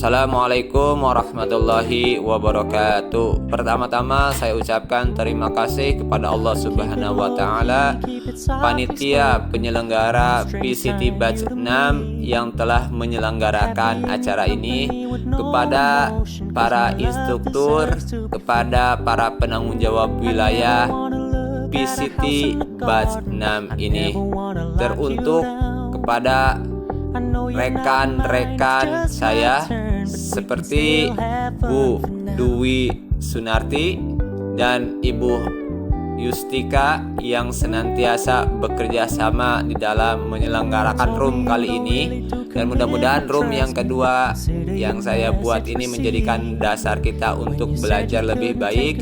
Assalamualaikum warahmatullahi wabarakatuh. Pertama-tama saya ucapkan terima kasih kepada Allah Subhanahu wa taala, panitia penyelenggara PCT Batch 6 yang telah menyelenggarakan acara ini, kepada para instruktur, kepada para penanggung jawab wilayah PCT Batch 6 ini, teruntuk kepada rekan-rekan saya seperti Bu Dwi Sunarti dan Ibu Yustika yang senantiasa bekerja sama di dalam menyelenggarakan room kali ini, dan mudah-mudahan room yang kedua yang saya buat ini menjadikan dasar kita untuk belajar lebih baik.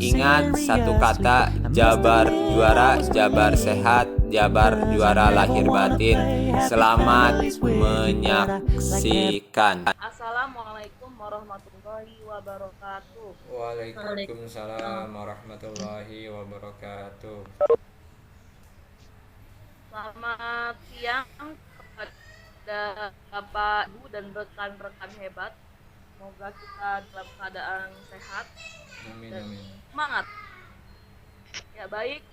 Ingat satu kata, Jabar juara, Jabar sehat, Jabar juara lahir batin. Selamat menyaksikan. Assalamualaikum warahmatullahi wabarakatuh. Waalaikumsalam warahmatullahi wabarakatuh. Selamat siang kepada Bapak, Ibu, dan rekan-rekan hebat. Semoga kita dalam keadaan sehat dan semangat. Ya, baik.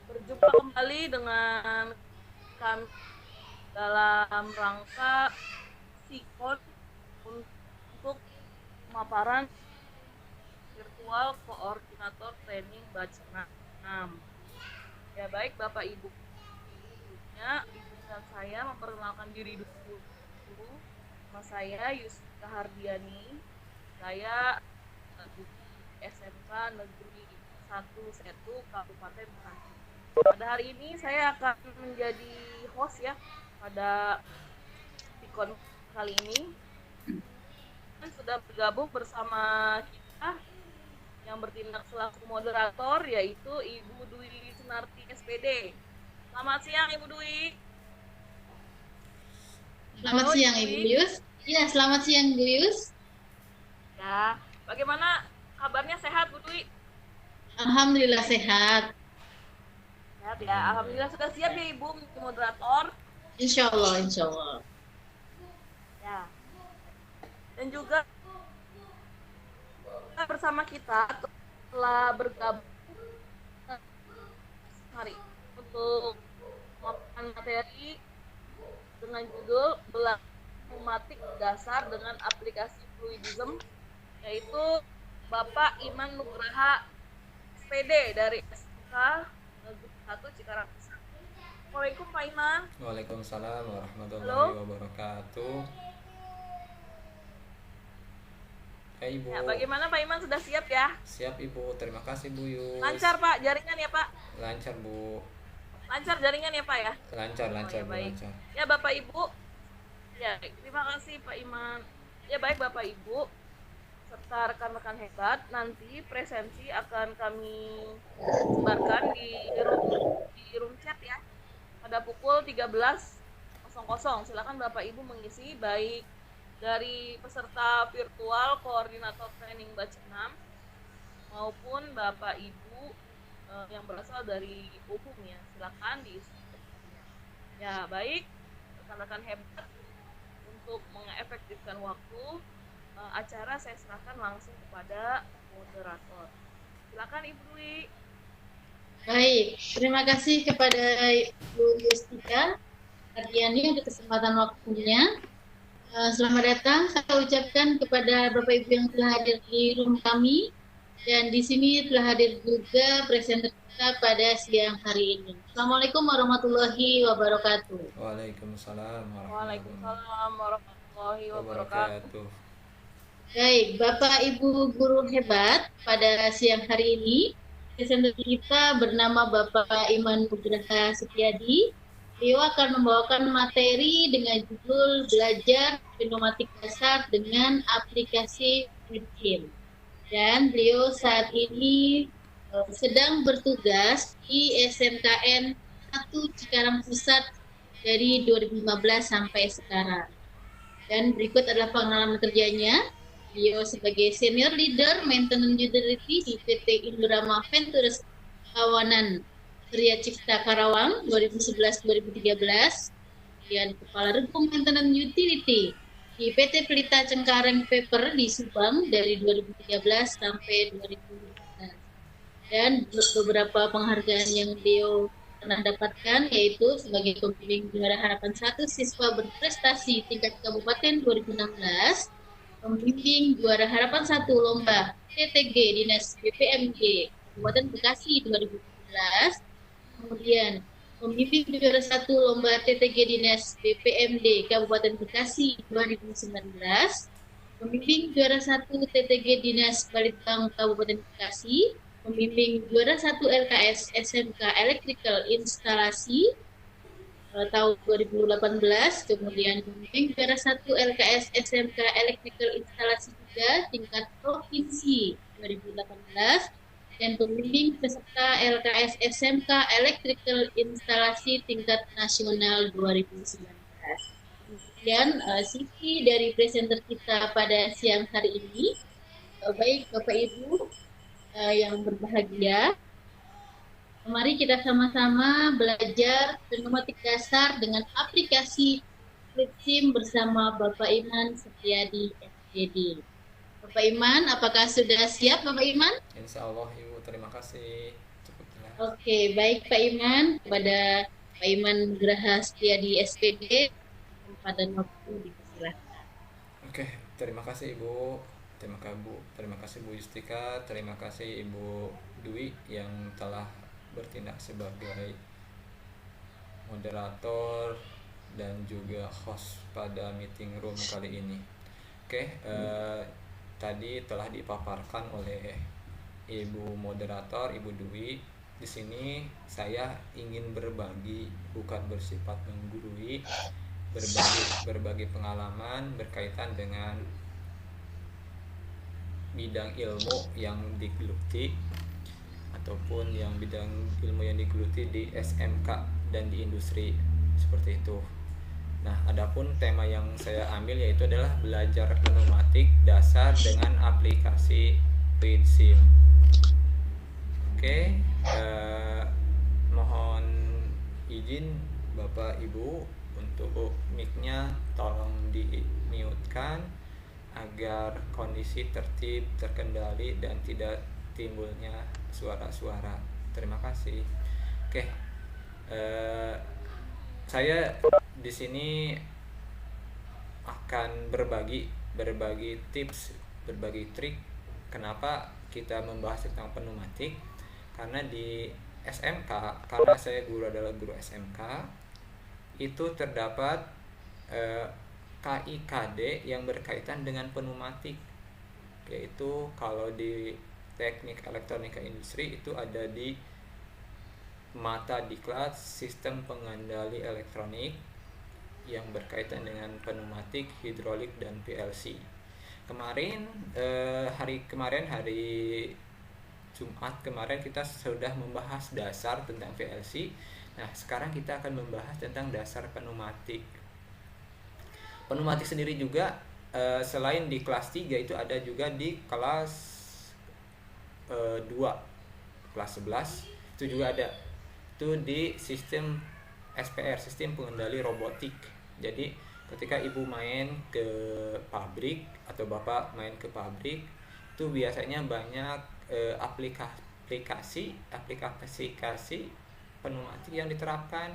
Berjumpa kembali dengan kami dalam rangka sikon untuk pemaparan virtual koordinator training batch 6. Ya, baik Bapak Ibu. Ibu dan saya memperkenalkan diri dulu. Nama saya Yustika Hardiani. Saya di SMK Negeri 1 Setu, Kabupaten Bekasi. Pada hari ini saya akan menjadi host ya pada sikon kali ini. Dan sudah bergabung bersama kita yang bertindak selaku moderator, yaitu Ibu Dwi Sunarti SPD. Selamat siang Ibu Dwi. Selamat siang Ibu Yus. Iya, selamat siang Bu Yus. Ya, bagaimana kabarnya, sehat Bu Dwi? Alhamdulillah sehat. Sehat ya, alhamdulillah. Sudah siap ya Ibu menjadi moderator? Insya Allah, insya Allah. Ya. Dan juga bersama kita telah bergabung hari untuk memaparkan materi dengan judul Belajar Pneumatik Dasar dengan Aplikasi Fluidism, yaitu Bapak Iman Nugraha SPD dari SMK Negeri 1 Cikarang. Assalamualaikum Pak Iman. Waalaikumsalam warahmatullahi wabarakatuh. Hai Ibu. Ya, bagaimana Pak Iman, sudah siap ya? Siap Ibu, terima kasih Bu Yus. Lancar Pak jaringan ya Pak? Lancar Bu. Lancar jaringan ya Pak ya? Lancar Ya, Bu, baik. lancar. Ya Bapak Ibu. Ya, terima kasih Pak Iman. Ya, baik Bapak Ibu serta rekan-rekan hebat, nanti presensi akan kami sebarkan di room chat ya pada pukul 13.00. Silakan Bapak Ibu mengisi, baik dari peserta virtual koordinator training batch 6 maupun Bapak Ibu yang berasal dari umum ya. Silakan diisi. Ya, baik rekan-rekan hebat, untuk mengefektifkan waktu acara saya serahkan langsung kepada moderator. Silakan Ibu Dwi. Baik, terima kasih kepada Bu Yustika Hardiani untuk kesempatan waktunya. Selamat datang saya ucapkan kepada Bapak Ibu yang telah hadir di room kami, dan di sini telah hadir juga presenter kita pada siang hari ini. Assalamualaikum warahmatullahi wabarakatuh. Waalaikumsalam warahmatullahi wabarakatuh. Baik, Bapak Ibu guru hebat, pada siang hari ini presenter kita bernama Bapak Iman Nugraha Setiadi. Beliau akan membawakan materi dengan judul Belajar Pneumatik Dasar dengan Aplikasi Fluidism. Dan beliau saat ini sedang bertugas di SMKN 1 Cikarang Pusat dari 2015 sampai sekarang. Dan berikut adalah pengalaman kerjanya. Beliau sebagai Senior Leader Maintenance Utility di PT Indorama Ventures Kawanan Surya Cipta Karawang 2011-2013, dan Kepala Regu Maintenance Utility di PT Pelita Cengkareng Paper di Subang dari 2013 sampai 2015. Dan beberapa penghargaan yang beliau pernah dapatkan yaitu sebagai pembimbing juara harapan 1 siswa berprestasi tingkat kabupaten 2016, pembimbing juara harapan 1 lomba TTG Dinas BPMG Kabupaten Bekasi 2017, kemudian pembimbing juara 1 lomba TTG Dinas BPMD Kabupaten Bekasi 2019, pembimbing juara 1 TTG Dinas Balitbang Kabupaten Bekasi, pembimbing juara 1 LKS SMK Electrical Instalasi tahun 2018, kemudian pembimbing juara 1 LKS SMK Electrical Instalasi juga tingkat provinsi 2018, dan pembimbing peserta LKS SMK Electrical Instalasi tingkat nasional 2019. Kemudian CV dari presenter kita pada siang hari ini. Baik Bapak Ibu yang berbahagia, mari kita sama-sama belajar pneumatik dasar dengan aplikasi FlipSim bersama Bapak Iman Setiadi SPD. Bapak Iman, apakah sudah siap Bapak Iman? Insya Allah Ibu, terima kasih. Cukuplah. Oke, baik Pak Iman. Kepada Pak Iman Nugraha Setiadi SPD, pada waktu dipersilakan. Oke, terima kasih Ibu. Terima kasih Bu Yustika, terima kasih Ibu Dwi yang telah bertindak sebagai moderator dan juga host pada meeting room kali ini. Oke, tadi telah dipaparkan oleh Ibu moderator, Ibu Dwi. Di sini saya ingin berbagi, bukan bersifat menggurui, berbagi pengalaman berkaitan dengan bidang ilmu yang digeluti ataupun yang bidang ilmu yang digeluti di SMK dan di industri seperti itu. Nah, adapun tema yang saya ambil yaitu adalah belajar pneumatik dasar dengan aplikasi FlipSim. Oke, mohon izin Bapak Ibu untuk mic-nya tolong di-mute-kan agar kondisi tertib, terkendali dan tidak timbulnya suara-suara. Terima kasih. Oke, saya di sini akan berbagi tips, berbagi trik kenapa kita membahas tentang pneumatik. Karena di SMK, karena saya adalah guru SMK, itu terdapat KIKD yang berkaitan dengan pneumatik, yaitu kalau di teknik elektronika industri itu ada di mata diklat sistem pengendali elektronik yang berkaitan dengan pneumatik, hidrolik dan PLC. Hari Jumat kemarin kita sudah membahas dasar tentang PLC. Nah, sekarang kita akan membahas tentang dasar pneumatik. Pneumatik sendiri juga selain di kelas 3 itu ada juga di kelas 2, kelas 11 itu juga ada. Itu di sistem SPR, sistem pengendali robotik. Jadi ketika ibu main ke pabrik atau bapak main ke pabrik, itu biasanya banyak aplikasi pneumatik yang diterapkan.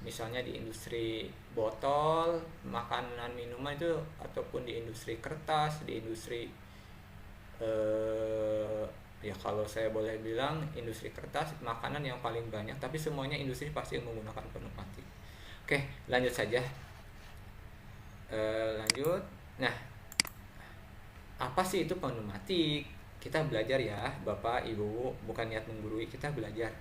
Misalnya di industri botol, makanan, minuman itu, ataupun di industri kertas, di industri ya kalau saya boleh bilang industri kertas, makanan yang paling banyak, tapi semuanya industri pasti menggunakan pneumatik. Oke, lanjut saja. Lanjut. Nah, apa sih itu pneumatik? Kita belajar ya, Bapak, Ibu, bukan niat menggurui, kita belajar.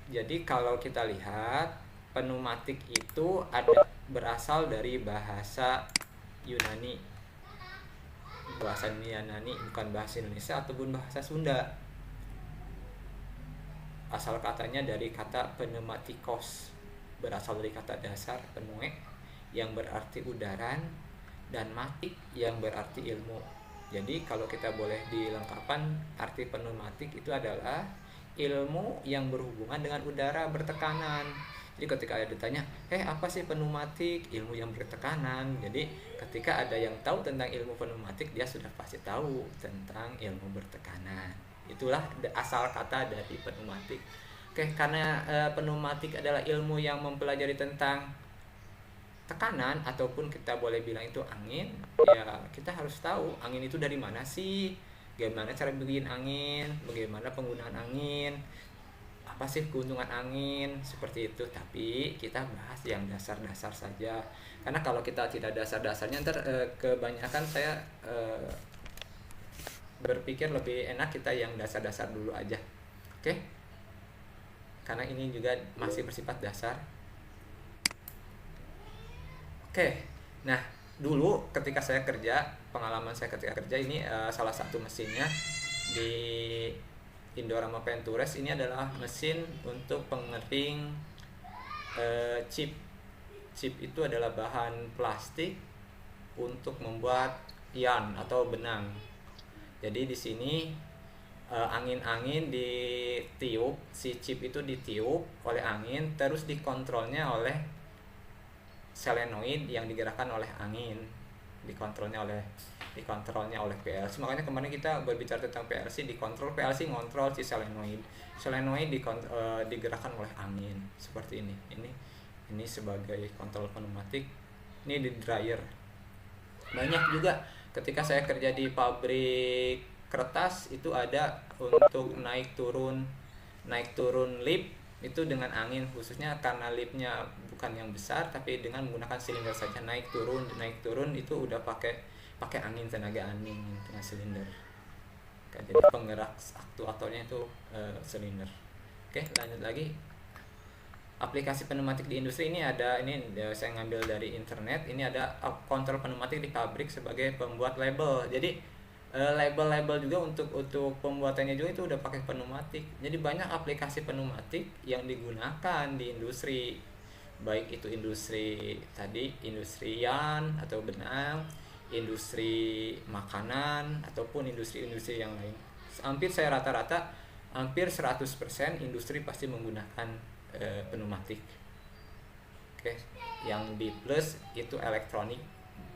Jadi kalau kita lihat, pneumatik itu berasal dari bahasa Yunani. Bahasa Yunani, bukan bahasa Indonesia ataupun bahasa Sunda. Asal katanya dari kata pneumatikos, berasal dari kata dasar pneue yang berarti udaran dan matik yang berarti ilmu. Jadi kalau kita boleh dilengkapkan, arti pneumatik itu adalah ilmu yang berhubungan dengan udara bertekanan. Jadi ketika ada ditanya, apa sih pneumatik? Ilmu yang bertekanan. Jadi ketika ada yang tahu tentang ilmu pneumatik, dia sudah pasti tahu tentang ilmu bertekanan. Itulah asal kata dari pneumatik. Oke, karena pneumatik adalah ilmu yang mempelajari tentang tekanan, ataupun kita boleh bilang itu angin, ya kita harus tahu angin itu dari mana sih, bagaimana cara bikin angin, bagaimana penggunaan angin, apa sih keuntungan angin, seperti itu. Tapi kita bahas yang dasar-dasar saja, karena kalau kita tidak dasar-dasarnya ntar kebanyakan saya berpikir lebih enak kita yang dasar-dasar dulu aja. Oke, karena ini juga masih bersifat dasar. Oke, nah dulu ketika saya kerja, pengalaman saya ketika kerja ini salah satu mesinnya di Indorama Ventures ini adalah mesin untuk pengering chip. Chip itu adalah bahan plastik untuk membuat yarn atau benang. Jadi di sini angin-angin ditiup, si chip itu ditiup oleh angin, terus dikontrolnya oleh solenoid yang digerakkan oleh angin, dikontrolnya oleh PLC. Makanya kemarin kita berbicara tentang PLC, dikontrol PLC, ngontrol si solenoid digerakkan oleh angin, seperti ini. Ini sebagai kontrol pneumatik. Ini di dryer. Banyak juga ketika saya kerja di pabrik kertas itu ada untuk naik turun lift itu dengan angin, khususnya karena liftnya bukan yang besar tapi dengan menggunakan silinder saja, naik turun itu udah pakai angin, tenaga angin dengan silinder. Jadi penggerak aktuatornya itu silinder. Oke, lanjut lagi. Aplikasi pneumatik di industri ini ada, saya ngambil dari internet. Ini ada kontrol pneumatik di pabrik sebagai pembuat label. Jadi label-label juga untuk pembuatannya juga itu udah pakai pneumatik. Jadi banyak aplikasi pneumatik yang digunakan di industri, baik itu industri industrian atau benang, industri makanan, ataupun industri-industri yang lain. Saya rata-rata hampir 100% industri pasti menggunakan pneumatik. Oke, yang di plus itu elektronik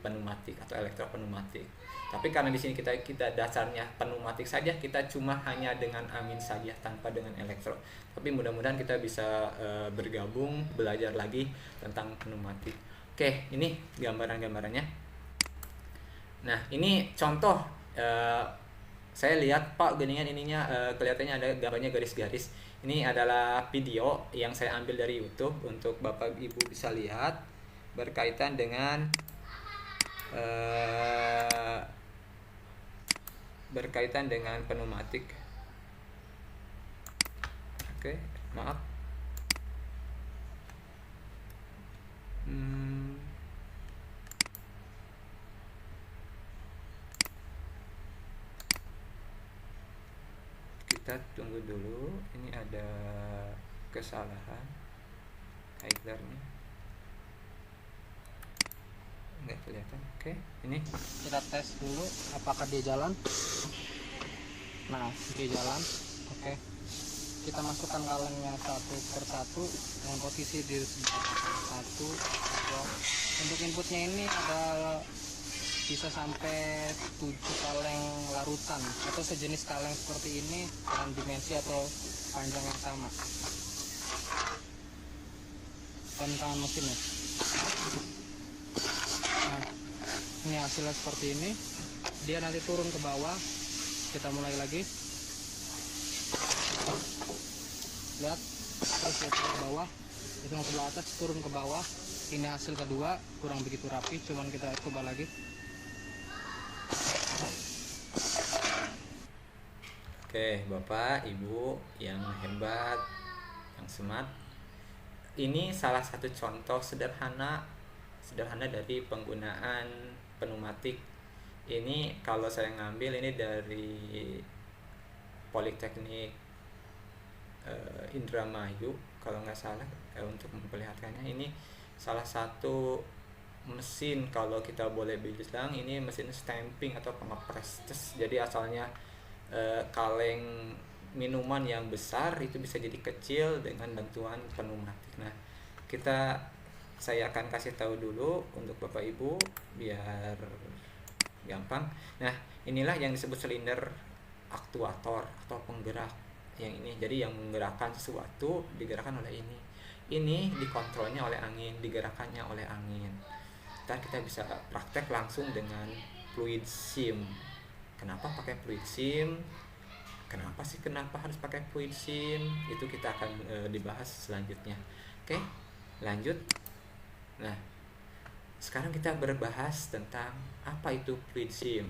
pneumatik atau elektropneumatik. Tapi karena di sini kita dasarnya pneumatik saja, kita cuma hanya dengan angin saja tanpa dengan elektro. Tapi mudah-mudahan kita bisa bergabung belajar lagi tentang pneumatik. Oke, ini gambaran-gambarannya. Nah, ini contoh saya lihat Pak geningan ininya kelihatannya ada gambarnya garis-garis. Ini adalah video yang saya ambil dari YouTube untuk Bapak Ibu bisa lihat berkaitan dengan pneumatik. Oke, maaf. Kita tunggu dulu, ini ada kesalahan highlighternya nggak kelihatan. Oke, ini kita tes dulu apakah dia jalan. Nah, dia jalan. Oke, kita masukkan kalengnya satu per satu dengan posisi di 1, 2. Untuk inputnya ini ada bisa sampai 7 kaleng larutan atau sejenis kaleng seperti ini dengan dimensi atau panjang yang sama. Tangan mesinnya. Nah, ini hasilnya seperti ini. Dia nanti turun ke bawah. Kita mulai lagi. Lihat, terus lihat ke bawah. Itu ke atas, turun ke bawah. Ini hasil kedua, kurang begitu rapi. Cuman kita coba lagi. Oke, Bapak, Ibu yang hebat, yang smart. Ini salah satu contoh sederhana dari penggunaan pneumatik. Ini kalau saya ngambil ini dari Politeknik Indramayu kalau nggak salah, untuk memperlihatkannya. Ini salah satu mesin, kalau kita boleh bilang ini mesin stamping atau pengepres. Jadi asalnya kaleng minuman yang besar itu bisa jadi kecil dengan bantuan pneumatik. Nah, saya akan kasih tahu dulu untuk Bapak Ibu biar gampang. Nah, inilah yang disebut silinder aktuator atau penggerak yang ini. Jadi yang menggerakkan sesuatu digerakkan oleh ini. Ini dikontrolnya oleh angin, digerakkannya oleh angin. Ntar kita bisa praktek langsung dengan fluid sim. Kenapa pakai fluid sim? Kenapa harus pakai fluid sim? Itu kita akan dibahas selanjutnya. Oke, lanjut. Nah, sekarang kita berbahas tentang apa itu fluid sim.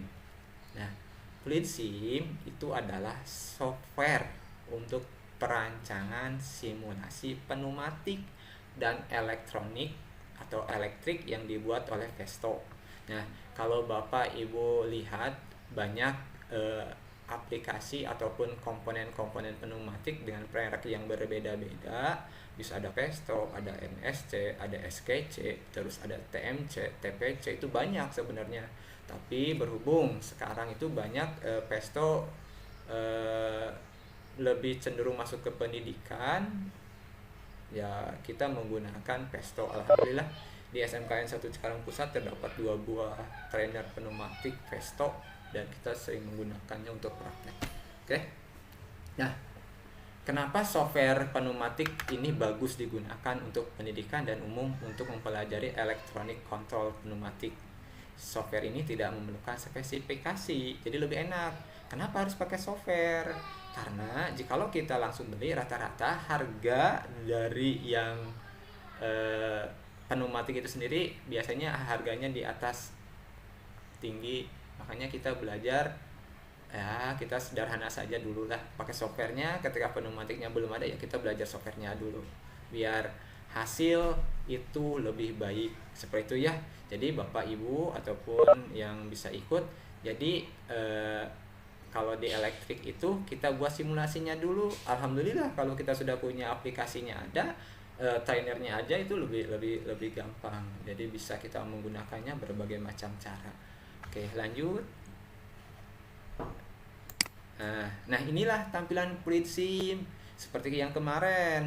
Nah, fluid sim itu adalah software untuk perancangan simulasi pneumatik dan elektronik atau elektrik yang dibuat oleh Festo. Nah, kalau Bapak Ibu lihat banyak aplikasi ataupun komponen-komponen pneumatik dengan merek yang berbeda-beda. Bisa ada Festo, ada NSC, ada SKC, terus ada TMC, TPC, itu banyak sebenarnya. Tapi berhubung sekarang itu banyak Festo lebih cenderung masuk ke pendidikan, ya kita menggunakan Festo. Alhamdulillah di SMKN 1 Cikarang Pusat terdapat 2 buah trainer pneumatik Festo dan kita sering menggunakannya untuk praktek. Oke. Nah, kenapa software pneumatik ini bagus digunakan untuk pendidikan dan umum untuk mempelajari elektronik kontrol pneumatik? Software ini tidak memerlukan spesifikasi, jadi lebih enak. Kenapa harus pakai software? Karena jikalau kita langsung beli, rata-rata harga dari yang pneumatik itu sendiri biasanya harganya di atas tinggi. Makanya kita belajar, ya kita sederhana saja dulu lah, pakai softwarenya. Ketika pneumatiknya belum ada, ya kita belajar softwarenya dulu biar hasil itu lebih baik, seperti itu ya. Jadi Bapak Ibu ataupun yang bisa ikut, jadi kalau di elektrik itu kita buat simulasinya dulu. Alhamdulillah kalau kita sudah punya aplikasinya ada, trainernya aja, itu lebih gampang. Jadi bisa kita menggunakannya berbagai macam cara. Oke, lanjut. Nah, inilah tampilan fluid sim seperti yang kemarin.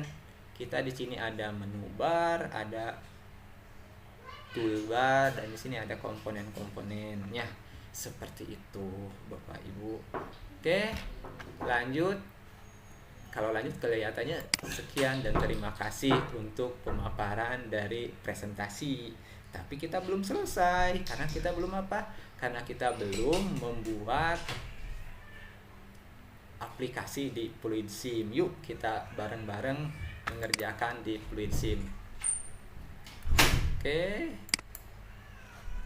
Kita di sini ada menu bar, ada toolbar, dan di sini ada komponen-komponennya. Seperti itu, Bapak Ibu. Oke, lanjut. Kalau lanjut kelihatannya sekian dan terima kasih untuk pemaparan dari presentasi. Tapi kita belum selesai karena kita belum apa? Karena kita belum membuat aplikasi di fluid sim. Yuk kita bareng-bareng mengerjakan di fluid sim. Oke.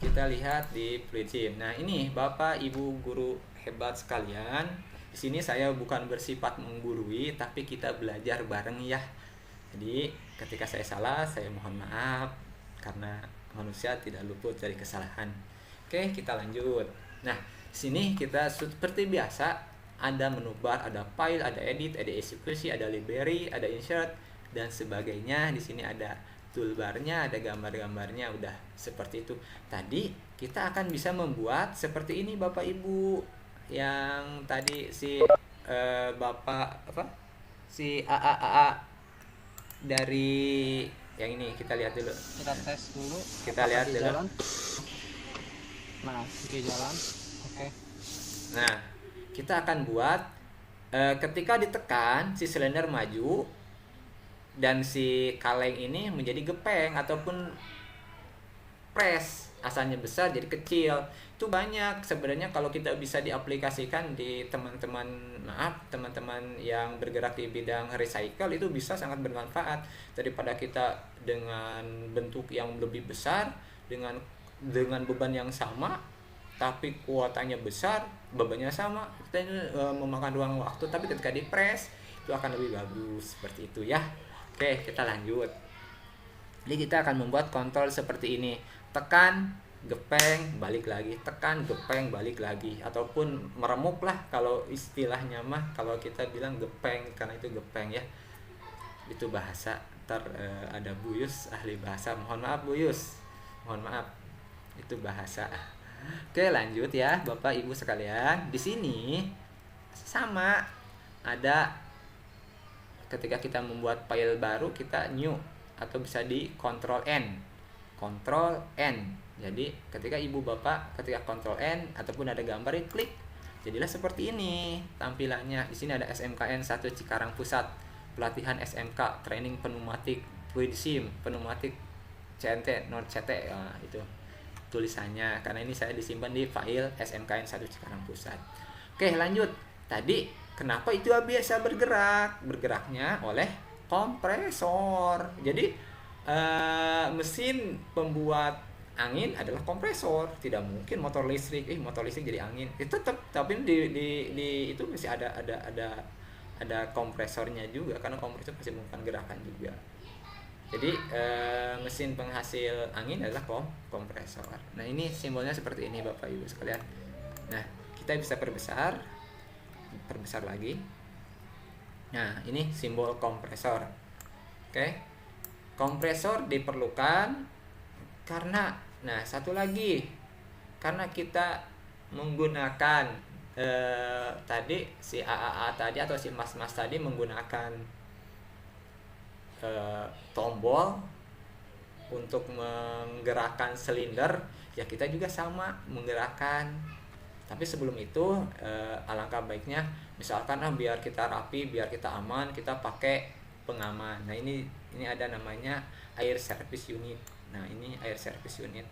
Kita lihat di fluid sim. Nah, ini Bapak Ibu guru hebat sekalian. Di sini saya bukan bersifat menggurui, tapi kita belajar bareng ya. Jadi, ketika saya salah, saya mohon maaf karena manusia tidak luput dari kesalahan. Oke, kita lanjut. Nah, sini kita seperti biasa ada menu bar, ada file, ada edit, ada eksekusi, ada library, ada insert dan sebagainya. Di sini ada toolbarnya, ada gambar-gambarnya, udah seperti itu. Tadi kita akan bisa membuat seperti ini Bapak Ibu. Yang tadi si Bapak apa? Si AA dari yang ini kita lihat dulu. Kita tes dulu. Kita lihat dulu. Jalan. Nah, di jalan. Oke. Nah, kita akan buat ketika ditekan si silinder maju dan si kaleng ini menjadi gepeng ataupun press, asalnya besar jadi kecil. Itu banyak sebenarnya kalau kita bisa diaplikasikan di teman-teman yang bergerak di bidang recycle, itu bisa sangat bermanfaat daripada kita dengan bentuk yang lebih besar dengan beban yang sama tapi kuotanya besar, bebannya sama, kita memakan ruang waktu, tapi ketika di press itu akan lebih bagus, seperti itu ya. Oke, kita lanjut. Jadi kita akan membuat kontrol seperti ini. Tekan, gepeng, balik lagi. Tekan, gepeng, balik lagi. Ataupun meremuk lah kalau istilahnya mah. Kalau kita bilang gepeng, karena itu gepeng ya. Itu bahasa. Ntar ada Bu Yus, ahli bahasa. Mohon maaf Bu Yus. Mohon maaf. Itu bahasa. Oke, lanjut ya Bapak Ibu sekalian. Di sini sama ada ketika kita membuat file baru, kita new atau bisa di Ctrl N. Ctrl N. Jadi ketika ibu bapak ketika Ctrl N ataupun ada gambar, klik, jadilah seperti ini tampilannya. Di sini ada SMKN 1 Cikarang Pusat, pelatihan SMK, training pneumatik, fluid sim, pneumatik CNT, non CT, nah, itu tulisannya. Karena ini saya disimpan di file SMKN 1 Cikarang Pusat. Oke, lanjut. Tadi kenapa itu biasa bergerak? Bergeraknya oleh kompresor. Jadi mesin pembuat angin adalah kompresor. Tidak mungkin motor listrik jadi angin. Itu tetap, tapi di itu masih ada kompresornya juga, karena kompresor pasti melakukan gerakan juga. Jadi mesin penghasil angin adalah kompresor. Nah, ini simbolnya seperti ini Bapak Ibu sekalian. Nah, kita bisa perbesar lagi. Nah, ini simbol kompresor. Oke. Kompresor diperlukan karena, nah satu lagi, karena kita menggunakan tadi si AAA tadi atau si mas-mas tadi menggunakan tombol untuk menggerakkan silinder, ya kita juga sama menggerakkan. Tapi sebelum itu alangkah baiknya misalkan biar kita rapi, biar kita aman, kita pakai pengaman. Nah, ini ada namanya air service unit. Nah, ini air service unit.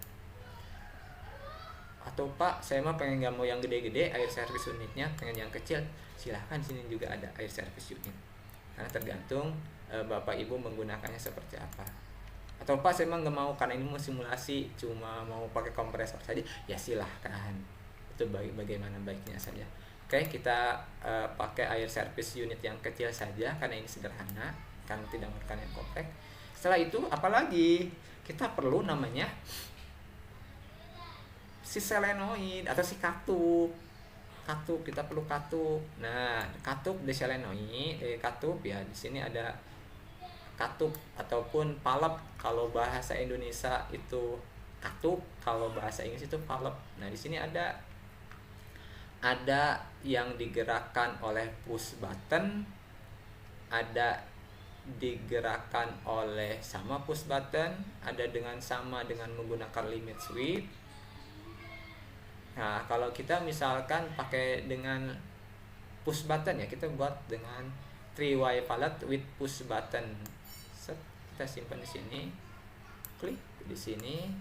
Atau Pak, saya mah pengen nggak mau yang gede-gede air service unitnya, pengen yang kecil, silahkan, sini juga ada air service unit. Karena tergantung Bapak Ibu menggunakannya seperti apa. Atau Pak, saya mah nggak mau karena ini mau simulasi, cuma mau pakai kompresor saja, ya silahkan. Itu bagaimana baiknya saja. Oke, kita pakai air service unit yang kecil saja karena ini sederhana, kan tidak memerlukan yang kompleks. Setelah itu apalagi kita perlu namanya si selenoid atau si katup. Kita perlu katup. Nah, katup di selenoid, katup ya di sini ada katup ataupun palep. Kalau bahasa Indonesia itu katup, kalau bahasa Inggris itu palep. Nah, di sini ada yang digerakkan oleh push button, ada digerakkan oleh sama push button, ada sama dengan menggunakan limit switch. Nah, kalau kita misalkan pakai dengan push button, ya kita buat dengan 3-way palette with push button. Kita simpan di sini, klik di sini.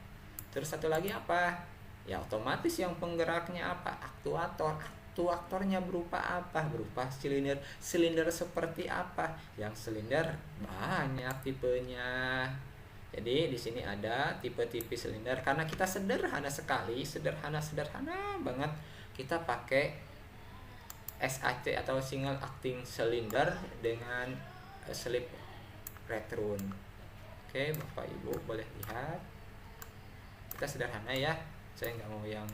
Terus satu lagi apa? Ya otomatis yang penggeraknya apa? Aktuatornya berupa apa? Berupa silinder seperti apa? Yang silinder banyak tipenya. Jadi di sini ada tipe-tipe silinder. Karena kita sederhana sekali, sederhana banget, kita pakai SAC atau single acting cylinder dengan slip return. Oke, Bapak Ibu boleh lihat. Kita sederhana ya. Saya nggak mau yang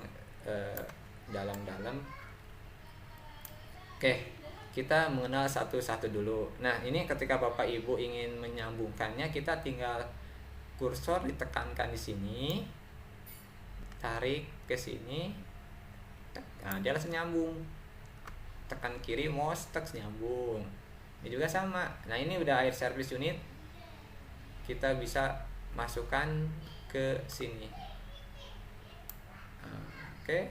dalam-dalam. Oke, kita mengenal satu-satu dulu. Nah, ini ketika Bapak Ibu ingin menyambungkannya, kita tinggal kursor ditekankan di sini, tarik ke sini, nah dia langsung nyambung. Tekan kiri mouse, nyambung. Ini juga sama. Nah, ini udah air service unit, kita bisa masukkan ke sini. Oke.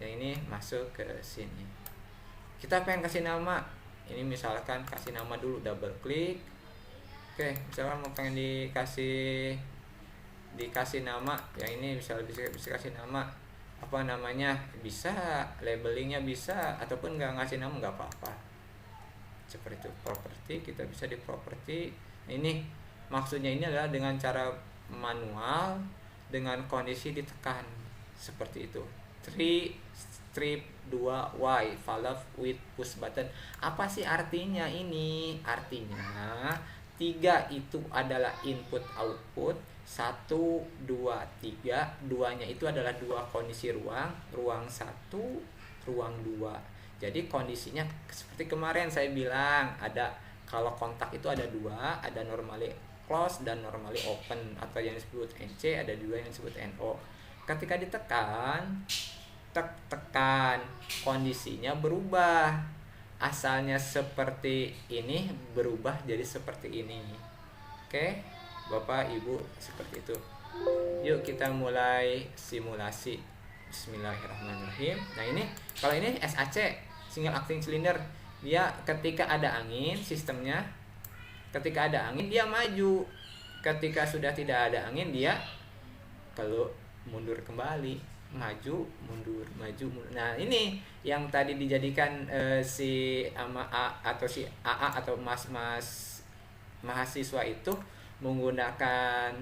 Yang ini masuk ke sini. Kita pengen kasih nama. Ini misalkan kasih nama dulu, double klik. Oke, misalkan mau pengen dikasih nama. Yang ini bisa kasih nama. Apa namanya? Bisa, labelingnya bisa, ataupun nggak ngasih nama nggak apa-apa. Seperti itu. Properti, kita bisa di properti. Ini maksudnya ini adalah dengan cara manual, dengan kondisi ditekan seperti itu. 3 strip 2Y valve with push button. Apa sih artinya ini? Artinya 3 itu adalah input output, 1 2 3, 2-nya itu adalah 2 kondisi ruang 1, ruang 2. Jadi kondisinya seperti kemarin saya bilang, ada kalau kontak itu ada 2, ada normally close dan normally open, atau yang disebut NC, ada 2 yang disebut NO. Ketika ditekan, tekan, kondisinya berubah. asalnya seperti ini berubah jadi seperti ini. Oke, Bapak Ibu, seperti itu. Yuk kita mulai simulasi. Bismillahirrahmanirrahim. Nah ini, kalau ini SAC, single acting cylinder, dia ketika ada angin, sistemnya ketika ada angin dia maju, ketika sudah tidak ada angin dia kalau mundur kembali, maju mundur, maju mundur. Nah ini yang tadi dijadikan si ama A atau si AA atau mas-mas mahasiswa itu menggunakan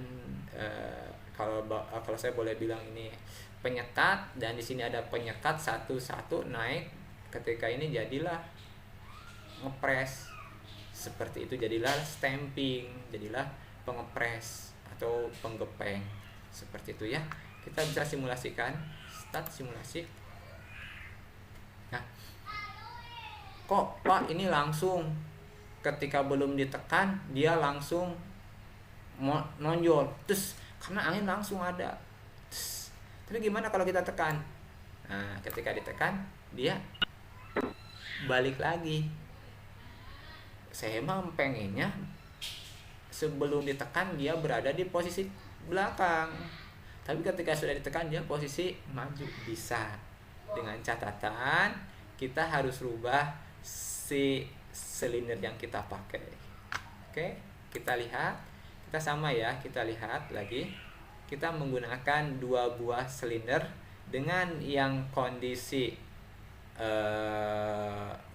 kalau saya boleh bilang ini penyekat, dan di sini ada penyekat satu-satu naik. Ketika ini jadilah ngepres seperti itu, jadilah stamping, jadilah pengepres atau penggepeng seperti itu ya. Kita bisa simulasikan, start simulasi. Nah, kok Pak ini langsung ketika belum ditekan dia langsung nonjol, terus karena angin langsung ada. Tapi gimana kalau kita tekan? Nah, ketika ditekan dia balik lagi. Saya emang pengennya sebelum ditekan dia berada di posisi belakang, tapi ketika sudah ditekan dia posisi maju. Bisa, dengan catatan kita harus rubah si silinder yang kita pakai. Oke, kita lihat, kita sama ya, kita lihat lagi. Kita menggunakan 2 buah silinder dengan yang kondisi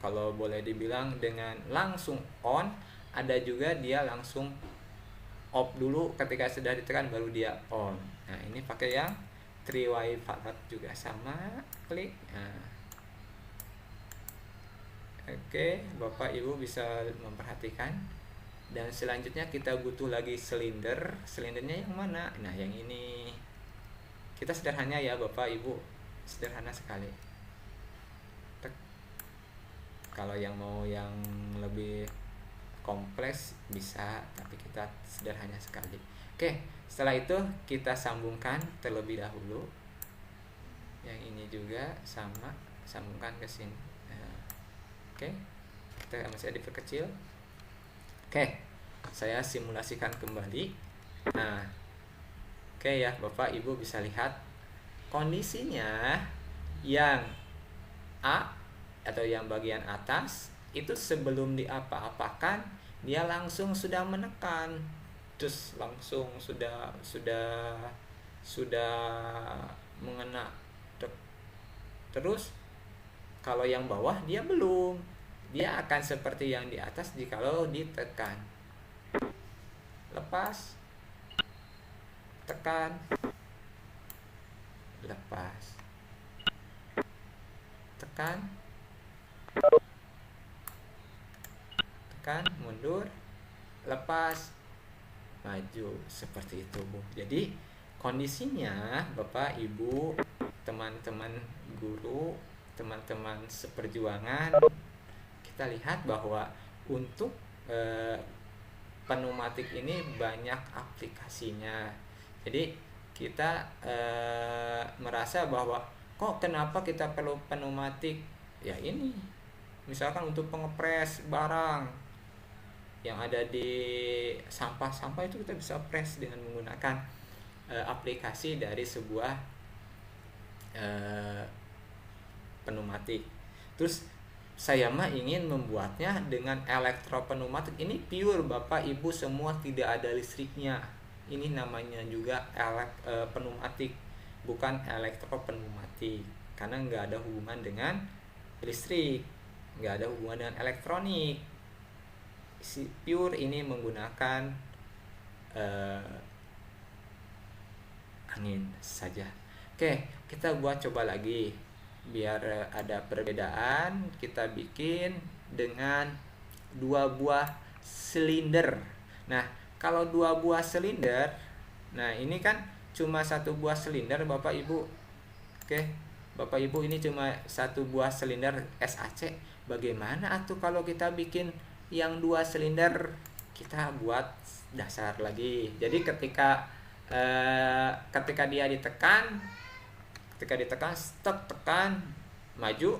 kalau boleh dibilang dengan langsung on, ada juga dia langsung off dulu, ketika sudah ditekan baru dia on. Nah ini pakai yang 3-way valve juga sama, klik. Nah. Oke, Bapak Ibu bisa memperhatikan. Dan selanjutnya kita butuh lagi silinder. Silindernya yang mana? Nah yang ini. Kita sederhana ya Bapak Ibu, sederhana sekali. Kalau yang mau yang lebih kompleks bisa, tapi kita sederhana sekali. Oke, setelah itu kita sambungkan terlebih dahulu. Yang ini juga sama, sambungkan ke sini. Oke, kita masih diperkecil. Oke, saya simulasikan kembali. Nah, oke ya Bapak Ibu bisa lihat kondisinya yang A atau yang bagian atas itu sebelum diapa-apakan dia langsung sudah menekan, terus langsung sudah mengena. Terus kalau yang bawah dia belum, dia akan seperti yang di atas jikalau ditekan. Lepas, tekan, lepas, tekan, tekan, mundur, lepas, maju, seperti itu Bu. Jadi kondisinya Bapak Ibu, teman-teman guru, teman-teman seperjuangan, kita lihat bahwa untuk pneumatik ini banyak aplikasinya. Jadi kita merasa bahwa kok kenapa kita perlu pneumatik? Ya ini, misalkan untuk pengepres barang yang ada di sampah-sampah itu kita bisa press dengan menggunakan aplikasi dari sebuah pneumatik. Terus saya mah ingin membuatnya dengan elektropneumatik. Ini pure Bapak Ibu semua, tidak ada listriknya. Ini namanya juga pneumatik, bukan elektropneumatik, karena nggak ada hubungan dengan listrik, nggak ada hubungan dengan elektronik. Si pure ini menggunakan angin saja. Oke, kita buat coba lagi biar ada perbedaan. Kita bikin dengan 2 buah silinder. Nah kalau 2 buah silinder, nah ini kan cuma 1 buah silinder Bapak Ibu. Oke Bapak Ibu, ini cuma 1 buah silinder SAC. Bagaimana atuh kalau kita bikin yang 2 silinder? Kita buat dasar lagi. Jadi ketika dia ditekan, stop, tekan, maju,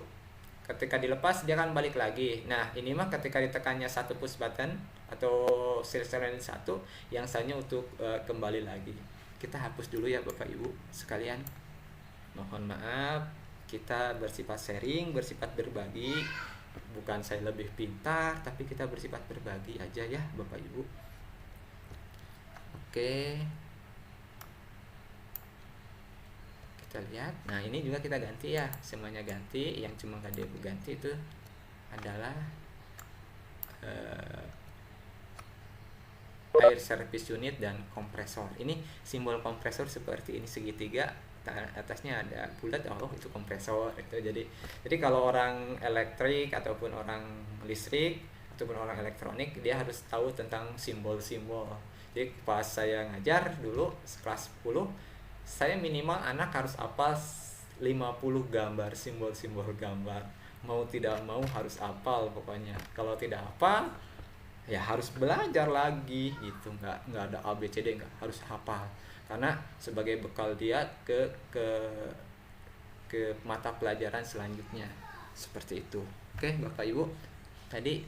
ketika dilepas dia akan balik lagi. Nah, ini mah ketika ditekannya satu push button atau silent satu, yang satunya untuk kembali lagi. Kita hapus dulu ya Bapak Ibu sekalian. Mohon maaf, kita bersifat sharing, bersifat berbagi. Bukan saya lebih pintar, tapi kita bersifat berbagi aja ya Bapak Ibu. Oke. Kita lihat. Nah, ini juga kita ganti ya. Semuanya ganti. Yang cuma gak ganti itu adalah air service unit dan kompresor. Ini simbol kompresor seperti ini segitiga, atasnya ada bulat, oh itu kompresor itu. Jadi kalau orang elektrik ataupun orang listrik ataupun orang elektronik, dia harus tahu tentang simbol-simbol. Jadi pas saya ngajar dulu kelas 10, saya minimal anak harus hafal 50 gambar, simbol-simbol gambar. Mau tidak mau harus hafal pokoknya. Kalau tidak hafal ya harus belajar lagi gitu. Nggak ada ABCD, nggak harus hafal. Karena sebagai bekal dia ke mata pelajaran selanjutnya. Seperti itu. Oke, Bapak Ibu. Tadi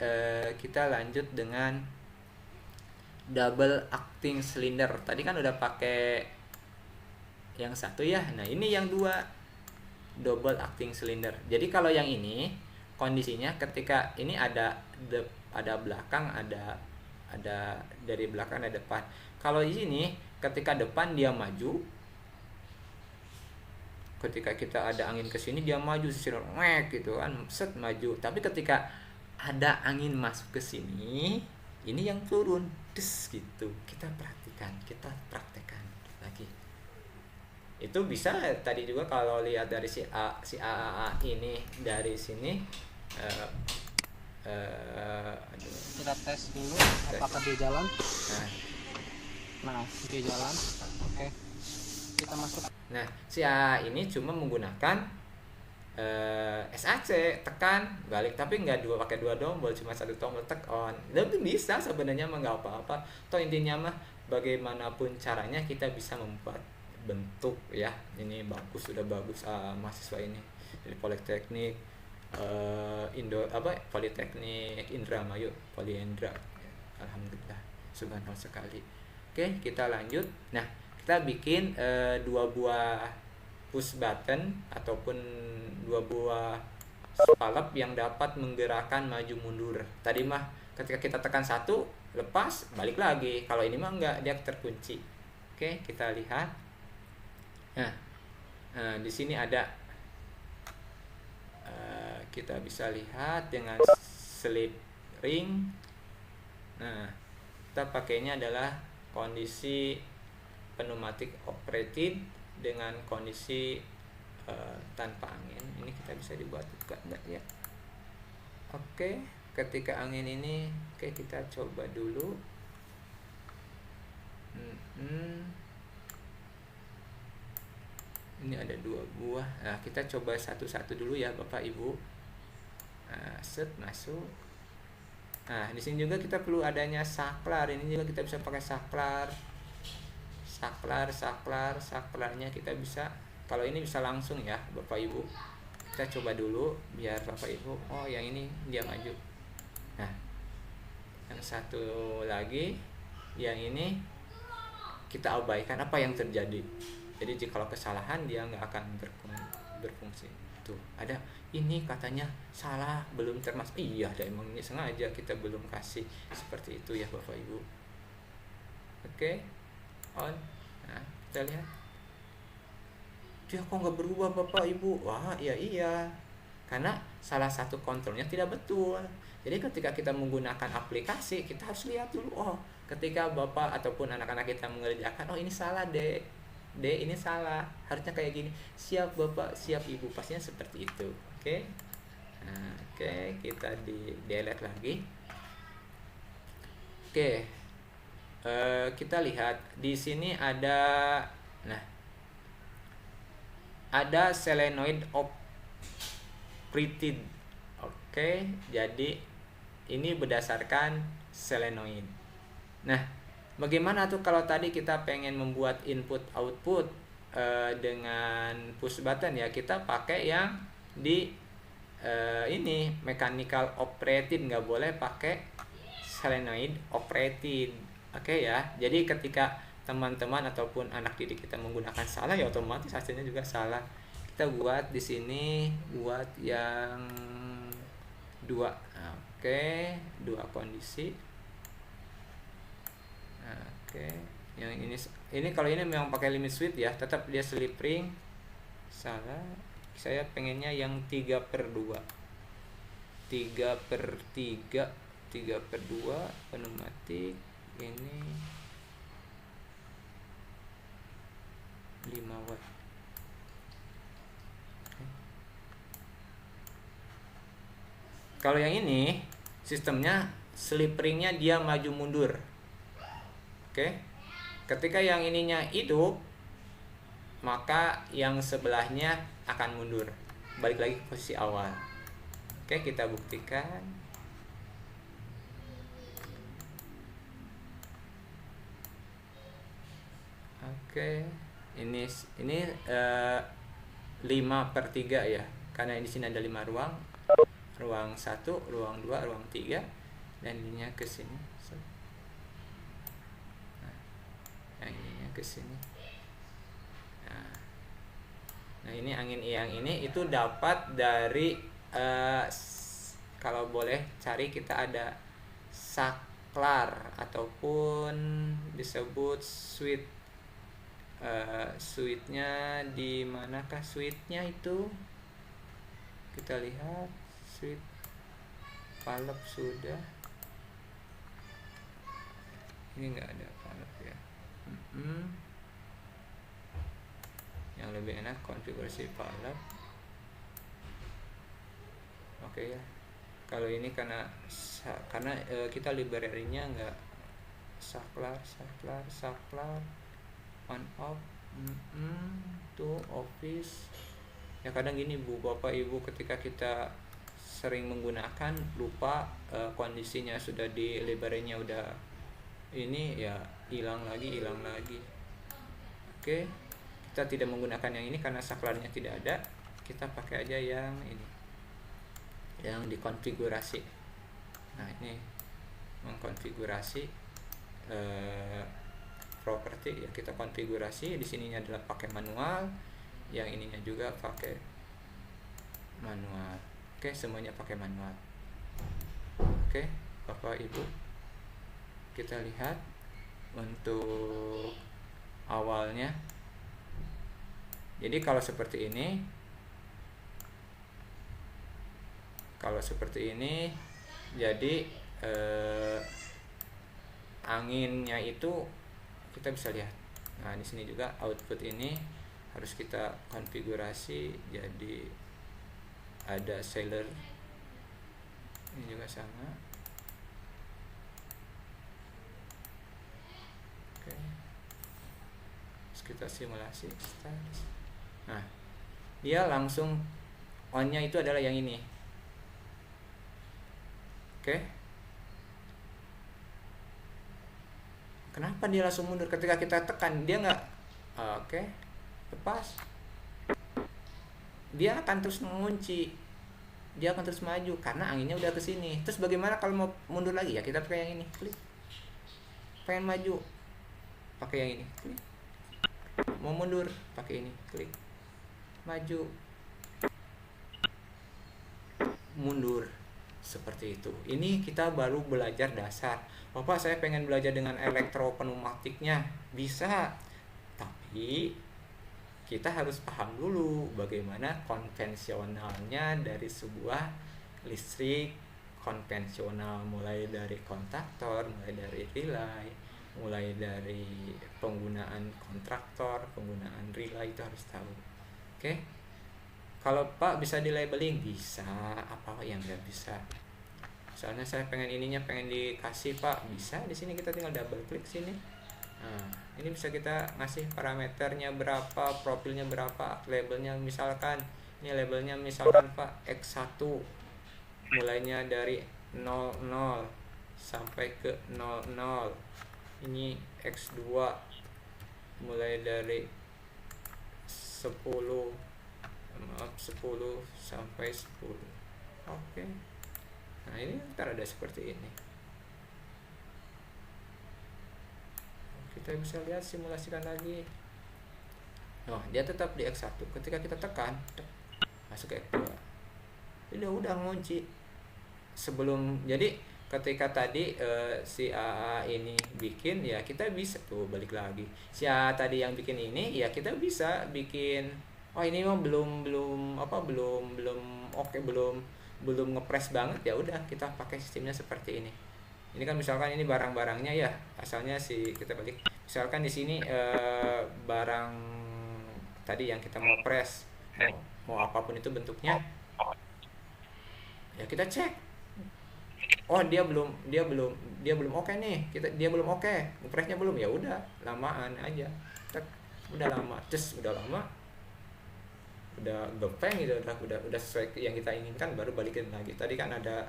kita lanjut dengan double acting cylinder. Tadi kan udah pakai yang satu ya. Nah, ini yang dua, double acting cylinder. Jadi kalau yang ini kondisinya ketika ini ada belakang, ada dari belakang, ada depan. Kalau di sini ketika depan dia maju, ketika kita ada angin ke sini dia maju gitu kan, set maju. Tapi ketika ada angin masuk ke sini, ini yang turun, des gitu. Kita perhatikan, kita praktekkan lagi. Itu bisa tadi juga kalau lihat dari si A ini dari sini. Kita tes dulu apakah dia jalan. Nah, dia jalan. Oke. Kita masuk. Nah, si A ini cuma menggunakan SAC, tekan balik, tapi nggak pakai dua tombol, cuma satu tombol, tekan on. Lebih bisa sebenarnya mah nggak apa-apa. Toh intinya mah bagaimanapun caranya kita bisa membuat bentuk ya. Ini bagus, sudah bagus mahasiswa ini dari Politeknik Politeknik Indramayu, Poliendra. Alhamdulillah, subhanallah sekali. Oke, kita lanjut. Nah, kita bikin dua buah push button ataupun dua buah spalep yang dapat menggerakkan maju mundur. Tadi mah ketika kita tekan satu, lepas, balik lagi. Kalau ini mah enggak, dia terkunci. Oke, kita lihat. Nah, di sini ada kita bisa lihat dengan slip ring. Nah, kita pakainya adalah kondisi pneumatic operated dengan kondisi tanpa angin. Ini kita bisa dibuat buka enggak ya? Oke, ketika angin ini, oke kita coba dulu. Ini ada dua buah. Nah, kita coba satu-satu dulu ya Bapak Ibu. Nah, set masuk. Nah, di sini juga kita perlu adanya saklar. Ini juga kita bisa pakai saklar. Saklarnya kita bisa, kalau ini bisa langsung ya Bapak Ibu. Kita coba dulu biar Bapak Ibu. Oh, yang ini dia maju. Nah, yang satu lagi, yang ini kita abaikan apa yang terjadi. Jadi kalau kesalahan dia nggak akan berfungsi. Tuh, ada ini katanya salah, belum termasuk. Iya, ada emang ini sengaja kita belum kasih seperti itu ya Bapak Ibu. Oke. On. Nah, kita lihat. Dia kok nggak berubah Bapak Ibu? Wah, iya. Karena salah satu kontrolnya tidak betul. Jadi ketika kita menggunakan aplikasi, kita harus lihat dulu. Oh, ketika Bapak ataupun anak-anak kita mengerjakan, oh ini salah deh. Ini salah, harusnya kayak gini. Siap Bapak, siap Ibu, pastinya seperti itu. Oke. Nah, oke, kita delete lagi. Oke. Kita lihat di sini ada, nah, ada solenoid operated. Oke, jadi ini berdasarkan solenoid. Nah, bagaimana tuh kalau tadi kita pengen membuat input output dengan push button ya, kita pakai yang di ini mechanical operated, nggak boleh pakai solenoid operated. Oke ya, jadi ketika teman-teman ataupun anak didik kita menggunakan salah, ya otomatis hasilnya juga salah. Kita buat di sini, buat yang dua. Oke, dua kondisi. Oke, yang ini kalau ini memang pakai limit switch ya, tetap dia slip ring. Salah, saya pengennya yang 3/2, 3/3, 3/2 pneumatik. Ini 5 watt. Kalau yang ini sistemnya slip ringnya dia maju mundur. Oke, ketika yang ininya hidup, maka yang sebelahnya akan mundur, balik lagi ke posisi awal. Oke, kita buktikan. Oke, ini 5/3 ya, karena di sini ada 5 ruang, ruang 1, ruang 2, ruang 3, dan ininya ke sini. Nah, ininya ke sini. Nah, ini angin yang ini itu dapat dari kalau boleh cari, kita ada saklar ataupun disebut switch. Switchnya di manakah switchnya itu? Kita lihat switch valve sudah. Ini enggak ada valve ya. Yang lebih enak konfigurasi valve. Oke ya. Kalau ini karena kita library-nya enggak saklar on off. Tuh office ya, kadang gini Bu, Bapak Ibu, ketika kita sering menggunakan lupa kondisinya sudah di library-nya udah ini ya, hilang lagi. Oke, kita tidak menggunakan yang ini karena saklarnya tidak ada, kita pakai aja yang ini, yang dikonfigurasi. Nah, ini mengkonfigurasi properti ya, kita konfigurasi. Di sininya adalah pakai manual, yang ininya juga pakai manual. Oke, semuanya pakai manual. Oke, Bapak Ibu, kita lihat untuk awalnya. Jadi kalau seperti ini, jadi anginnya itu kita bisa lihat. Nah, di sini juga output ini harus kita konfigurasi, jadi ada sealer. Ini juga sama. Oke. Terus kita simulasi start. Nah, dia langsung on-nya itu adalah yang ini. Oke. Kenapa dia langsung mundur ketika kita tekan? Dia nggak, oke, lepas. Dia akan terus mengunci, dia akan terus maju karena anginnya udah ke sini. Terus bagaimana kalau mau mundur lagi? Ya kita pakai yang ini, klik. Pengen maju, pakai yang ini, klik. Mau mundur, pakai ini, klik. Maju, mundur, seperti itu. Ini kita baru belajar dasar. Bapak, saya pengen belajar dengan elektropneumatiknya, bisa, tapi kita harus paham dulu bagaimana konvensionalnya dari sebuah listrik konvensional, mulai dari kontaktor, mulai dari relay, mulai dari penggunaan kontraktor, penggunaan relay, itu harus tahu. Oke. Kalau Pak bisa di labeling, bisa. Apa yang nggak bisa? Misalnya saya pengen ininya pengen dikasih Pak, bisa. Di sini kita tinggal double klik sini. Nah, ini bisa kita ngasih parameternya berapa, profilnya berapa, labelnya misalkan ini labelnya misalkan Pak X1, mulainya dari 00 sampai ke 00. Ini X2 mulai dari 10 sampai 10. Oke. Nah, ini ntar ada seperti ini. Kita bisa lihat, simulasikan lagi. Oh, dia tetap di X1. Ketika kita tekan, masuk ke X2. Ini udah ngunci. Jadi ketika tadi si AA ini bikin, ya kita bisa tuh balik lagi. Si AA tadi yang bikin ini, ya kita bisa bikin. Oh, ini mah belum oke, belum ngepres banget, ya udah kita pakai sistemnya seperti ini. Ini kan misalkan ini barang-barangnya ya, asalnya kita balik. Misalkan di sini barang tadi yang kita mau press, mau apapun itu bentuknya, ya kita cek. Oh, dia belum oke nih. Dia belum oke. Ngepresnya belum, ya udah lamaan aja. Udah lama, udah lama. Udah gepeng gitu, udah sesuai yang kita inginkan, baru balikin lagi. Tadi kan ada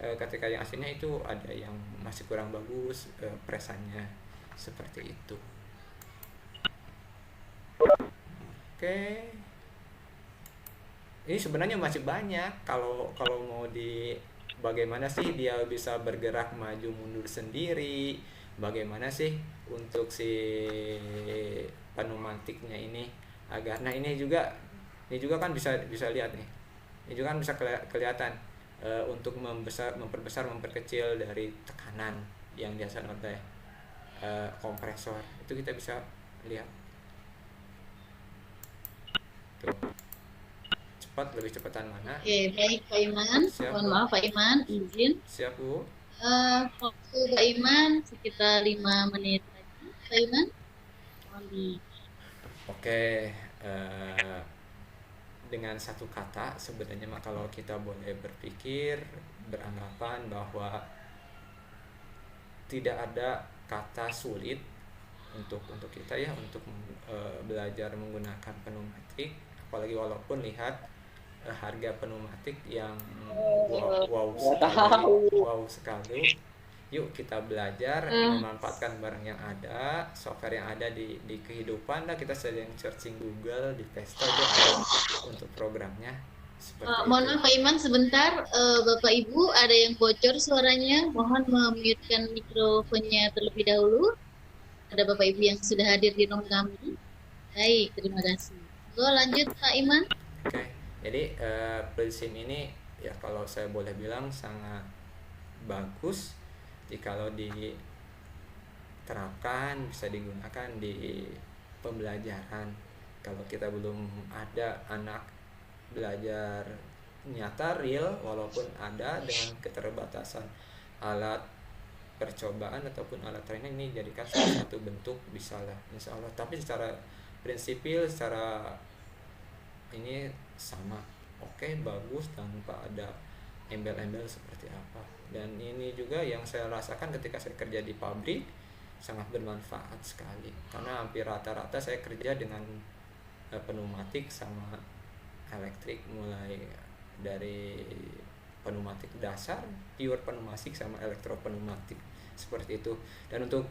ketika yang aslinya itu ada yang masih kurang bagus presannya, seperti itu. Oke. Ini sebenarnya masih banyak kalau mau bagaimana sih dia bisa bergerak maju mundur sendiri, bagaimana sih untuk si pneumatiknya ini agar, nah ini juga kan bisa lihat nih. Ini juga kan bisa kelihatan untuk memperbesar, memperkecil dari tekanan yang dihasilkan oleh kompresor. Itu kita bisa lihat. Tuh. Lebih cepetan mana? Oke, baik Pak Iman. Siap, Mohon maaf Pak Iman, izin. Siap, Bu. Waktu Pak Iman sekitar 5 menit lagi. Pak Iman. Oke, dengan satu kata sebenarnya mah kalau kita boleh berpikir, beranggapan bahwa tidak ada kata sulit untuk kita ya, untuk belajar menggunakan pneumatik, apalagi walaupun lihat harga pneumatik yang wow sekali. Yuk kita belajar memanfaatkan barang yang ada, software yang ada di kehidupan. Lah kita sering searching Google, di Play Store itu ada untuk programnya. Mohon maaf Pak Iman sebentar, Bapak Ibu ada yang bocor suaranya, mohon memute-kan mikrofonnya terlebih dahulu. Ada Bapak Ibu yang sudah hadir di room kami. Baik, terima kasih. Lanjut Pak Iman. Oke, jadi prinsip ini ya kalau saya boleh bilang sangat bagus jikalau diterapkan, bisa digunakan di pembelajaran. Kalau kita belum ada anak belajar nyata real, walaupun ada dengan keterbatasan alat percobaan ataupun alat training, ini jadikan salah satu bentuk bisa lah insya Allah. Tapi secara prinsipil, secara ini sama oke, bagus, tanpa ada embel-embel seperti apa. Dan ini juga yang saya rasakan ketika saya kerja di pabrik, sangat bermanfaat sekali, karena hampir rata-rata saya kerja dengan pneumatik sama elektrik, mulai dari pneumatik dasar, pure pneumatik, sama elektropneumatik, seperti itu. Dan untuk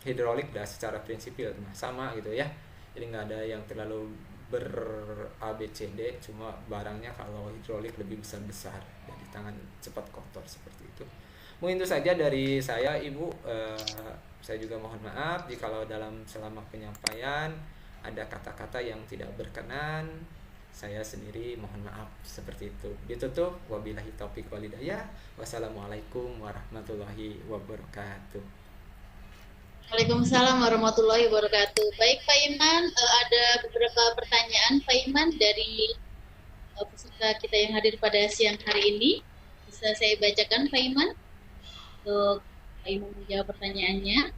hidrolik dah secara prinsipil sama gitu ya, jadi nggak ada yang terlalu ABCD, cuma barangnya kalau hidrolik lebih besar jadi tangan cepat kotor, seperti itu. Mungkin itu saja dari saya, Ibu. Saya juga mohon maaf jikalau selama penyampaian ada kata-kata yang tidak berkenan. Saya sendiri mohon maaf, seperti itu. Ditutup, wabillahi taufiq wal hidayah. Wassalamualaikum warahmatullahi wabarakatuh. Waalaikumsalam warahmatullahi wabarakatuh. Baik Pak Iman, ada beberapa pertanyaan Pak Iman dari peserta kita yang hadir pada siang hari ini. Bisa saya bacakan Pak Iman? Untuk Pak Iman menjawab pertanyaannya.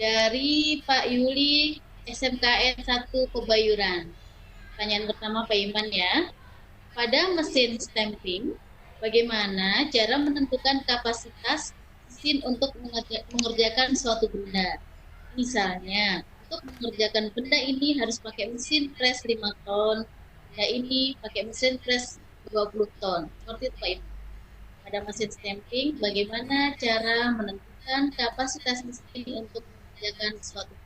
Dari Pak Yuli, SMKN 1 Kebayuran. Pertanyaan pertama Pak Iman ya. Pada mesin stamping, bagaimana cara menentukan kapasitas mesin untuk mengerjakan suatu benda? Misalnya, untuk mengerjakan benda ini harus pakai mesin press 5 ton, benda ini pakai mesin press 20 ton. Seperti itu Pak Iman. Pada mesin stamping, bagaimana cara menentukan kapasitas mesin untuk mengerjakan suatu benda?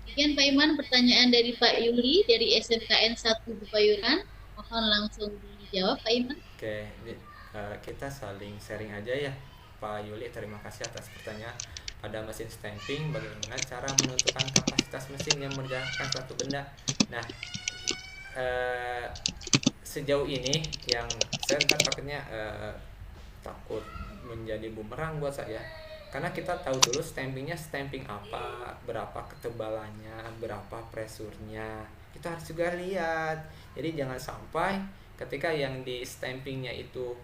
Demikian Pak Iman pertanyaan dari Pak Yuli dari SMKN 1 Kebayuran. Mohon langsung dijawab Pak Iman. Oke, kita saling sharing aja ya, Pak Yuli. Terima kasih atas pertanyaan. Pada mesin stamping, bagaimana cara menentukan kapasitas mesin yang mengerjakan suatu benda? Nah, sejauh ini yang saya kan takutnya takut menjadi bumerang buat saya, karena kita tahu dulu stampingnya stamping apa, berapa ketebalannya, berapa presurnya, kita harus juga lihat. Jadi jangan sampai ketika yang di stampingnya itu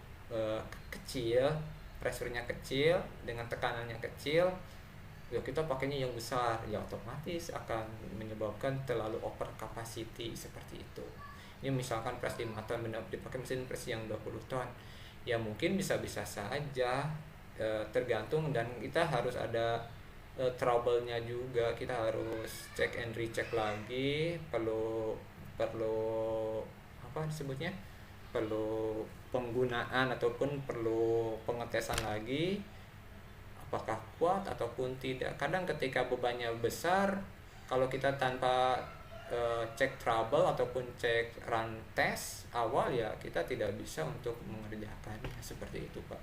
kecil, presurnya kecil, dengan tekanannya kecil, ya kita pakainya yang besar, ya otomatis akan menyebabkan terlalu over capacity seperti itu. Ini misalkan pres 5 ton dipakai mesin pres yang 20 ton, ya mungkin bisa-bisa saja, tergantung, dan kita harus ada trouble-nya juga. Kita harus check and recheck lagi, perlu apa disebutnya, perlu penggunaan ataupun perlu pengetesan lagi apakah kuat ataupun tidak. Kadang ketika bebannya besar, kalau kita tanpa cek trouble ataupun cek run test awal, ya kita tidak bisa untuk mengerjakannya seperti itu, Pak.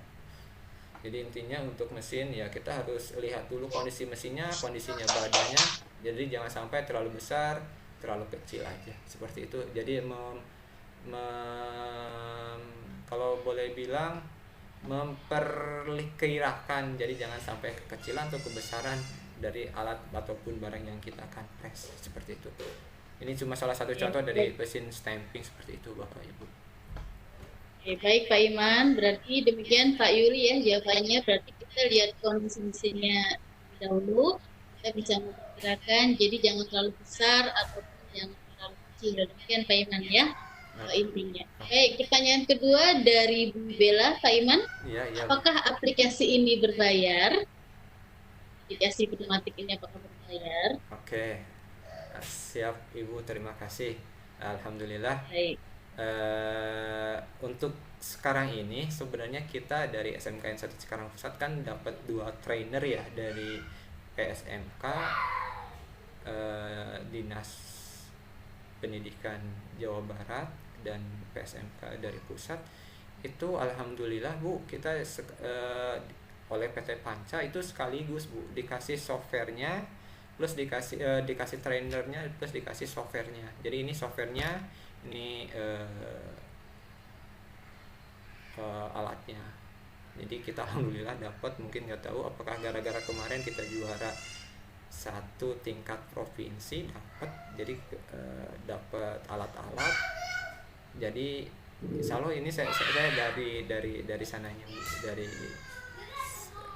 Jadi intinya untuk mesin ya kita harus lihat dulu kondisi mesinnya, kondisinya badannya. Jadi jangan sampai terlalu besar, terlalu kecil aja seperti itu. Jadi kalau boleh bilang memperkirakan, jadi jangan sampai kekecilan atau kebesaran dari alat ataupun barang yang kita akan press seperti itu. Ini cuma salah satu contoh dari mesin stamping seperti itu, Bapak Ibu. Oke, baik Pak Iman, berarti demikian Pak Yuli ya jawabannya. Berarti kita lihat kondisi mesinnya dahulu, kita bisa memperkirakan, jadi jangan terlalu besar ataupun jangan terlalu kecil. Demikian Pak Iman ya, intinya. Baik, pertanyaan kedua dari Bu Bella, Pak Iman. Iya. Apakah aplikasi ini berbayar? Aplikasi pneumatik ini apakah berbayar? Oke, siap Ibu, terima kasih. Alhamdulillah. Baik. Untuk sekarang ini sebenarnya kita dari SMKN 1 Cikarang Pusat kan dapat 2 trainer ya dari PSMK, Dinas Pendidikan Jawa Barat, dan PSMK dari pusat. Itu alhamdulillah Bu, kita oleh PT Panca itu sekaligus Bu dikasih softwarenya, plus dikasih trainernya, plus dikasih softwarenya. Jadi ini softwarenya, ini alatnya. Jadi kita alhamdulillah dapat, mungkin nggak tahu apakah gara-gara kemarin kita juara 1 tingkat provinsi dapat, jadi dapat alat-alat. Jadi insya Allah ini saya dari sananya, dari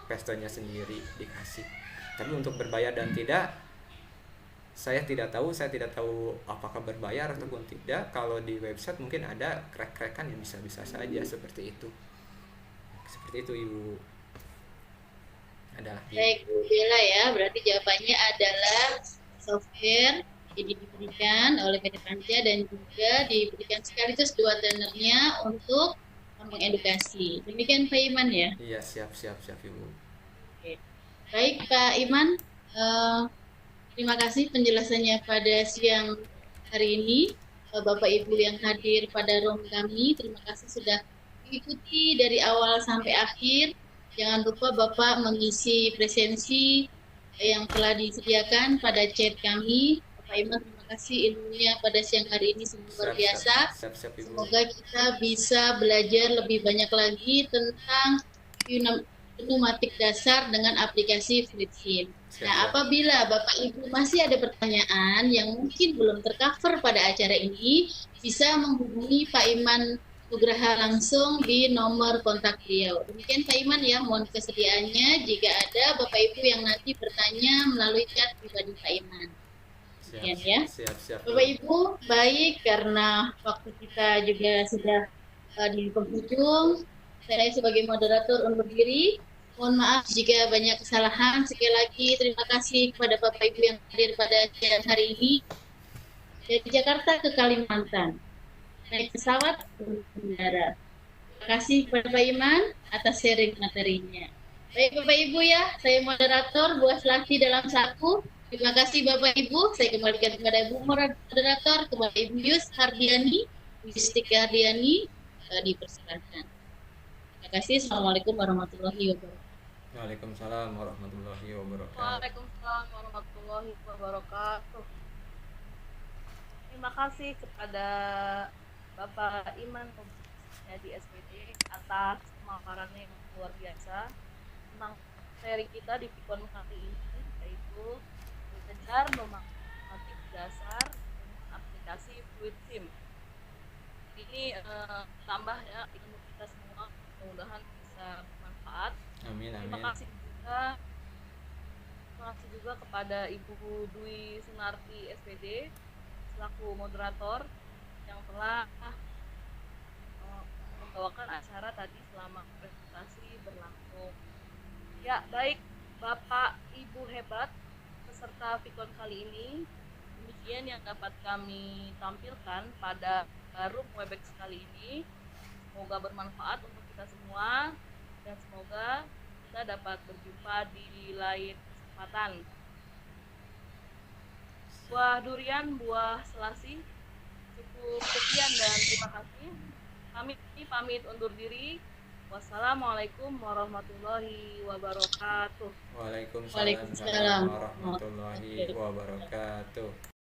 pestonya sendiri dikasih. Tapi untuk berbayar dan tidak, saya tidak tahu apakah berbayar ataupun tidak. Kalau di website mungkin ada krek-krekan yang bisa-bisa saja seperti itu Ibu. Baik Bu Bella ya, berarti jawabannya adalah software jadi diberikan oleh PT Panca dan juga diberikan sekaligus 2 trainernya untuk mengedukasi. Demikian Pak Iman ya? Iya, siap Ibu. Oke. Baik Pak Iman, terima kasih penjelasannya pada siang hari ini. Bapak Ibu yang hadir pada room kami, terima kasih sudah mengikuti dari awal sampai akhir. Jangan lupa Bapak mengisi presensi yang telah disediakan pada chat kami. Bapak Iman, terima kasih ilmunya pada siang hari ini sungguh luar biasa. Siap, Ibu. Semoga kita bisa belajar lebih banyak lagi tentang pneumatik dasar dengan aplikasi FluidSim. Nah, apabila Bapak Ibu masih ada pertanyaan yang mungkin belum tercover pada acara ini, bisa menghubungi Pak Iman Nugraha langsung di nomor kontak beliau. Demikian Pak Iman ya, mohon kesediaannya jika ada Bapak Ibu yang nanti bertanya melalui chat pribadi Pak Iman. Demikian ya. Siap. Bapak Ibu, baik, karena waktu kita juga sudah di penghujung, saya sebagai moderator undur diri. Mohon maaf jika banyak kesalahan. Sekali lagi terima kasih kepada Bapak Ibu yang hadir pada siang hari ini dari Jakarta ke Kalimantan. Naik pesawat udara. Terima kasih kepada Pak Iman atas sharing materinya. Baik Bapak Ibu ya, saya moderator Buas Lati dalam saku. Terima kasih Bapak Ibu. Saya kembalikan kepada Ibu moderator, kepada Ibu Yus Hardiani. Wistika Ardiani, dipersilakan. Terima kasih. Assalamualaikum warahmatullahi wabarakatuh. Waalaikumsalam warahmatullahi wabarakatuh. Waalaikumsalam warahmatullahi wabarakatuh. Terima kasih kepada Bapak Iman di SPD atas pemaparannya yang luar biasa tentang materi kita di Pikon kali ini, yaitu belajar normatif dasar dengan aplikasi Fluid Sim. Ini tambah ya ilmu kita semua, mudah-mudahan bisa bermanfaat. Amin, Terima amin. kasih juga kepada Ibu Dwi Sunarti SPD selaku moderator yang telah membawakan acara tadi selama presentasi berlangsung. Ya, baik Bapak Ibu hebat peserta Pikon kali ini, demikian yang dapat kami tampilkan pada room Webex kali ini. Semoga bermanfaat untuk kita semua dan semoga kita dapat berjumpa di lain kesempatan. Buah durian, buah selasi, cukup sekian dan terima kasih. Kami pamit undur diri. Wassalamualaikum warahmatullahi wabarakatuh. Waalaikumsalam Waalaikumsalam warahmatullahi wabarakatuh.